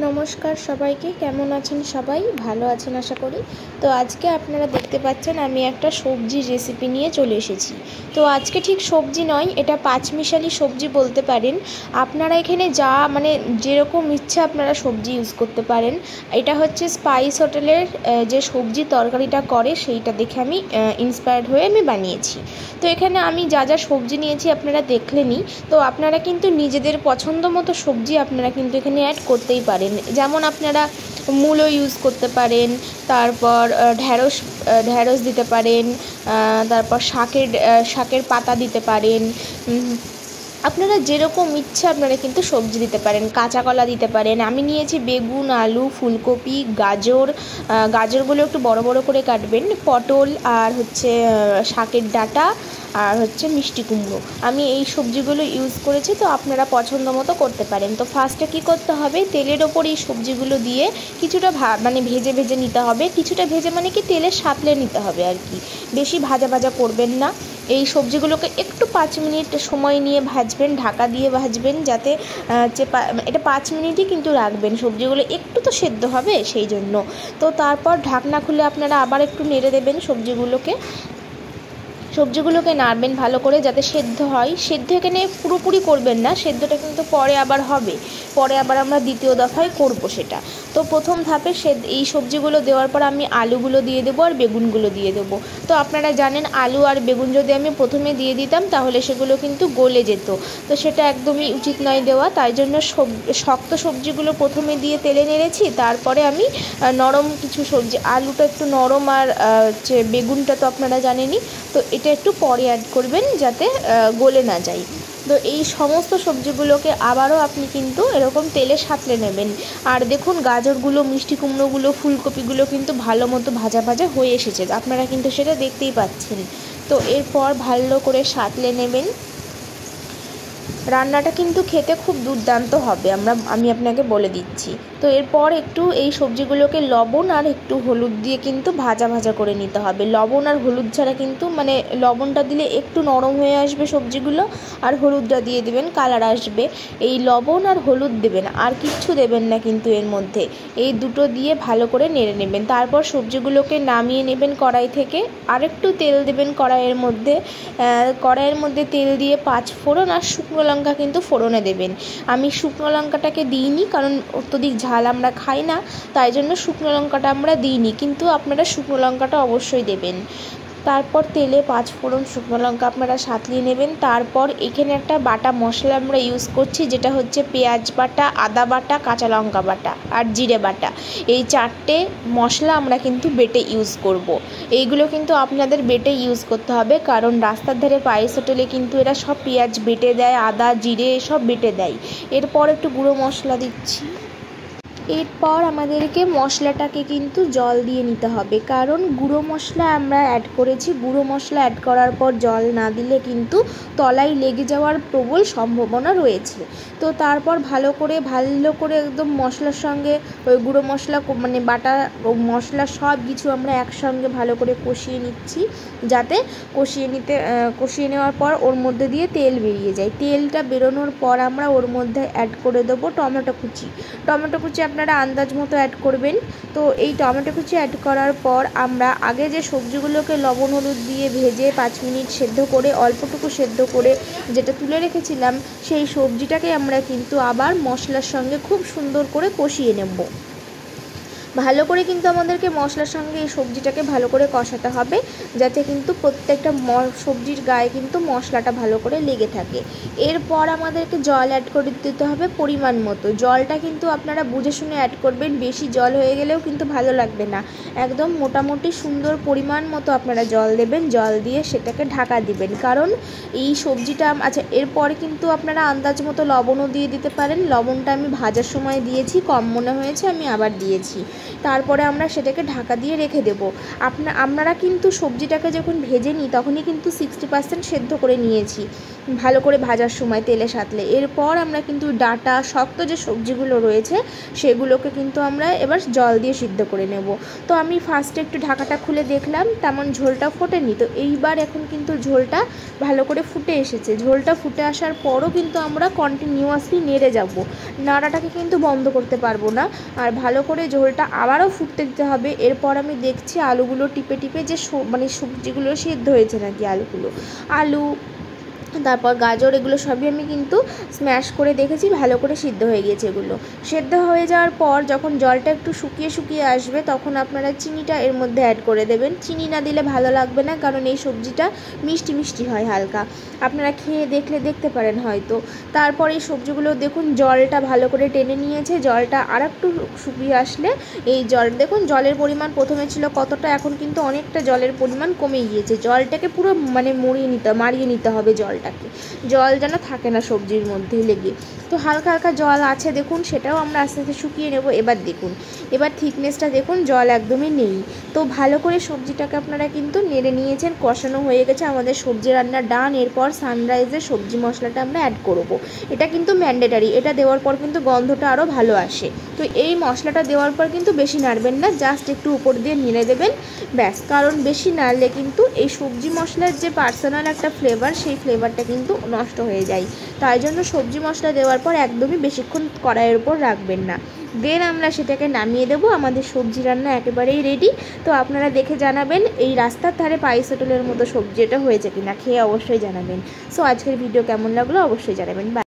নমস্কার সবাইকে, কেমন আছেন সবাই? ভালো আছেন আশা করি। তো আজকে আপনারা দেখতে পাচ্ছেন আমি একটা সবজির রেসিপি নিয়ে চলে এসেছি। তো আজকে ঠিক সবজি নয়, এটা পাঁচমিশালি সবজি বলতে পারেন। আপনারা এখানে যা যেরকম ইচ্ছা আপনারা সবজি ইউজ করতে পারেন। এটা হচ্ছে স্পাইস হোটেলের যে সবজি তরকারিটা করে সেইটা দেখে আমি ইন্সপায়ার্ড হয়ে আমি বানিয়েছি। তো এখানে আমি যা যা সবজি নিয়েছি আপনারা দেখলেনই। তো আপনারা কিন্তু নিজেদের পছন্দ মতো সবজি আপনারা কিন্তু এখানে অ্যাড করতেই পারেন। যেমন আপনারা মূলো ইউজ করতে পারেন, তারপর ঢ্যাঁড়স দিতে পারেন, তারপর শাকের পাতা দিতে পারেন। আপনারা যেরকম ইচ্ছা আপনারা কিন্তু সবজি দিতে পারেন, কাঁচা কলা দিতে পারেন। আমি নিয়েছি বেগুন, আলু, ফুলকপি, গাজরগুলো একটু বড় বড় করে কাটবেন, পটল, আর হচ্ছে শাকের ডাঁটা, আর হচ্ছে মিষ্টি কুমড়ো। আমি এই সবজিগুলো ইউজ করেছি। তো আপনারা পছন্দ মতো করতে পারেন। তো ফার্স্টে কী করতে হবে, তেলের ওপর এই সবজিগুলো দিয়ে কিছুটা ভেজে ভেজে নিতে হবে। কিছুটা ভেজে কি তেলে সাঁতলে নিতে হবে আর কি, বেশি ভাজা করবেন না। এই সবজিগুলোকে একটু 5 মিনিট সময় নিয়ে ভাজবেন, ঢাকা দিয়ে ভাজবেন, যাতে এটা 5 মিনিটই কিন্তু রাখবেন। সবজিগুলো একটু তো সেদ্ধ হবে সেই জন্য। তো তারপর ঢাকনা খুলে আপনারা আবার একটু নেড়ে দেবেন সবজিগুলোকে নাড়বেন ভালো করে, যাতে সেদ্ধ হয়। সেদ্ধ এখানে পুরোপুরি করবেন না, সেদ্ধটা কিন্তু পরে আবার হবে, পরে আবার আমরা দ্বিতীয় দফায় করব সেটা। তো প্রথম ধাপে এই সবজিগুলো দেওয়ার পর আমি আলুগুলো দিয়ে দেবো আর বেগুনগুলো দিয়ে দেবো। তো আপনারা জানেন আলু আর বেগুন যদি আমি প্রথমে দিয়ে দিতাম তাহলে সেগুলো কিন্তু গলে যেত। তো সেটা একদমই উচিত নয় দেওয়া। তাই জন্য শক্ত সবজিগুলো প্রথমে দিয়ে তেলে নেড়েছি, তারপরে আমি নরম কিছু সবজি, আলুটা একটু নরম আর বেগুনটা তো আপনারা জানেনই, তো এটা একটু পরে অ্যাড করবেন যাতে গলে না যায়। তো এই সমস্ত সবজিগুলোকে আবারও আপনি কিন্তু এরকম তেলে সাঁতলে নেবেন। আর দেখুন গাজরগুলো, মিষ্টি কুমড়োগুলো, ফুলকপিগুলো কিন্তু ভালো মতো ভাজা হয়ে এসেছে, আপনারা কিন্তু সেটা দেখতেই পাচ্ছেন। তো এরপর ভালো করে সাঁতলে নেবেন। রান্নাটা কিন্তু খেতে খুব দুর্দান্ত হবে, আমি আপনাকে বলে দিচ্ছি। তো এরপর একটু এই সবজিগুলোকে লবণ আর একটু হলুদ দিয়ে কিন্তু ভাজা করে নিতে হবে। লবণ আর হলুদ ছাড়া কিন্তু লবণটা দিলে একটু নরম হয়ে আসবে সবজিগুলো, আর হলুদটা দিয়ে দেবেন, কালার আসবে। এই লবণ আর হলুদ দেবেন, আর কিচ্ছু দেবেন না কিন্তু এর মধ্যে। এই দুটো দিয়ে ভালো করে নেড়ে নেবেন। তারপর সবজিগুলোকে নামিয়ে নেবেন কড়াই থেকে। আরেকটু তেল দেবেন কড়াইয়ের মধ্যে তেল দিয়ে 5 ফোড়ন আর শুকনো লঙ্কা কিন্তু ফোড়নে দেবেন। আমি শুকনো লঙ্কাটাকে দিইনি, কারণ অত্যধিক ঝাল আমরা খাই না, তাই জন্য শুকনো লঙ্কাটা আমরা দিইনি, কিন্তু আপনারা শুকনো লঙ্কাটা অবশ্যই দেবেন। তারপর তেলে 5 ফোড়ন, শুকনো লঙ্কা আপনারা সাঁতলিয়ে নেবেন। তারপর এখানে একটা বাটা মশলা আমরা ইউজ করছি, যেটা হচ্ছে পেঁয়াজ বাটা, আদা বাটা, কাঁচা লঙ্কা বাটা আর জিরে বাটা। এই 4টে মশলা আমরা কিন্তু বেটে ইউজ করব। এইগুলো কিন্তু আপনাদের বেটে ইউজ করতে হবে, কারণ রাস্তার ধারে পায়েস হোটেলে কিন্তু এরা সব পেঁয়াজ বেটে দেয়, আদা জিরে সব বেটে দেয়। এরপর একটু গুঁড়ো মশলা দিচ্ছি। এরপর আমাদেরকে মশলাটাকে কিন্তু জল দিয়ে নিতে হবে, কারণ গুঁড়ো মশলা আমরা অ্যাড করেছি। গুঁড়ো মশলা অ্যাড করার পর জল না দিলে কিন্তু তলায় লেগে যাওয়ার প্রবল সম্ভাবনা রয়েছে। তো তারপর ভালো করে একদম মশলার সঙ্গে ওই গুঁড়ো মশলা বাটা মশলা সব কিছু আমরা একসঙ্গে ভালো করে কষিয়ে নিচ্ছি, যাতে কষিয়ে নেওয়ার পর ওর মধ্যে দিয়ে তেল বেরিয়ে যায়। তেলটা বেরোনোর পর আমরা ওর মধ্যে অ্যাড করে দেবো টমেটো কুচি আপনারা আন্দাজ মতো অ্যাড করবেন। তো এই টমেটো কুচি অ্যাড করার পর আমরা আগে যে সবজিগুলোকে লবণ হলুদ দিয়ে ভেজে 5 মিনিট সেদ্ধ করে, অল্পটুকু সেদ্ধ করে যেটা তুলে রেখেছিলাম, সেই সবজিটাকে আমরা কিন্তু আবার মশলার সঙ্গে খুব সুন্দর করে কষিয়ে নেব। ভালো করে কিন্তু আমাদেরকে মশলার সঙ্গে এই সবজিটাকে ভালো করে কষাতে হবে, যাতে কিন্তু প্রত্যেকটা সবজির গায়ে কিন্তু মশলাটা ভালো করে লেগে থাকে। এরপর আমাদেরকে জল অ্যাড করে দিতে হবে পরিমাণ মতো। জলটা কিন্তু আপনারা বুঝে শুনে অ্যাড করবেন, বেশি জল হয়ে গেলেও কিন্তু ভালো লাগবে না। একদম মোটামুটি সুন্দর পরিমাণ মতো আপনারা জল দেবেন, জল দিয়ে সেটাকে ঢাকা দিবেন, কারণ এই সবজিটা এরপরে কিন্তু আপনারা আন্দাজ মতো লবণও দিয়ে দিতে পারেন। লবণটা আমি ভাজার সময় দিয়েছি, কম মনে হয়েছে আমি আবার দিয়েছি। তারপরে আমরা সেটাকে ঢাকা দিয়ে রেখে দেবো। আপনারা কিন্তু সবজিটাকে যখন ভেজে নিই তখনই কিন্তু 60% সেদ্ধ করে নিয়েছি ভালো করে ভাজার সময় তেলে সাঁতলে। এরপর আমরা কিন্তু ডাঁটা শক্ত যে সবজিগুলো রয়েছে সেগুলোকে কিন্তু আমরা এবার জল দিয়ে সিদ্ধ করে নেব। তো আমি ফার্স্টে একটু ঢাকাটা খুলে দেখলাম, তেমন ঝোলটা ফোটেনি। তো এইবার এখন কিন্তু ঝোলটা ভালো করে ফুটে এসেছে। ঝোলটা ফুটে আসার পরও কিন্তু আমরা কন্টিনিউয়াসলি নেড়ে যাব, নাড়াটাকে কিন্তু বন্ধ করতে পারবো না। আর ভালো করে ঝোলটা আবারও ফুটতে দিতে হবে। এরপর আমি দেখছি আলুগুলো টিপে টিপে যে সবজিগুলো সিদ্ধ হয়েছে নাকি, আলু তারপর গাজর এগুলো সবই আমি কিন্তু স্ম্যাশ করে দেখেছি, ভালো করে সিদ্ধ হয়ে গিয়েছে। এগুলো সেদ্ধ হয়ে যাওয়ার পর যখন জলটা একটু শুকিয়ে শুকিয়ে আসবে তখন আপনারা চিনিটা এর মধ্যে অ্যাড করে দেবেন। চিনি না দিলে ভালো লাগবে না, কারণ এই সবজিটা মিষ্টি মিষ্টি হয় হালকা, আপনারা খেয়ে দেখতে পারেন হয়তো। তারপর এই সবজিগুলো দেখুন জলটা ভালো করে টেনে নিয়েছে। জলটা আর একটু শুকিয়ে আসলে এই দেখুন জলের পরিমাণ প্রথমে ছিল কতটা, এখন কিন্তু অনেকটা জলের পরিমাণ কমে গিয়েছে। জলটাকে পুরো মারিয়ে নিতে হবে জল যেন থাকে না সবজির মধ্যে লেগে। তো হালকা হালকা জল আছে দেখুন, সেটাও আমরা আস্তে আস্তে শুকিয়ে নেব। এবার থিকনেসটা দেখুন, জল একদমই নেই। তো ভালো করে সবজিটাকে আপনারা কিন্তু নেড়ে নিয়েছেন, কষানো হয়ে গেছে, আমাদের সবজি রান্না ডান। এরপর সানরাইজের সবজি মশলাটা আমরা অ্যাড করব। এটা কিন্তু ম্যান্ডেটারি, এটা দেওয়ার পর কিন্তু গন্ধটা আরও ভালো আসে। তো এই মশলাটা দেওয়ার পর কিন্তু বেশি নাড়বেন না, জাস্ট একটু উপর দিয়ে নেড়ে দেবেন ব্যাস। কারণ বেশি নাড়লে কিন্তু এই সবজি মশলার যে পার্সোনাল একটা ফ্লেভার, সেই ফ্লেভারটা কিন্তু নষ্ট হয়ে যায়। তাই জন্য সবজি মশলা দেওয়ার পর একদমই বেশিক্ষণ কড়াইয়ের উপর রাখবেন না। দেন আমরা সেটাকে নামিয়ে দেবো। আমাদের সবজি রান্না একেবারেই রেডি। তো আপনারা দেখে জানাবেন এই রাস্তার ধারে পাইস হোটেলের মতো সবজি এটা হয়েছে কিনা, খেয়ে অবশ্যই জানাবেন। সো আজকের ভিডিও কেমন লাগলো অবশ্যই জানাবেন। বাই।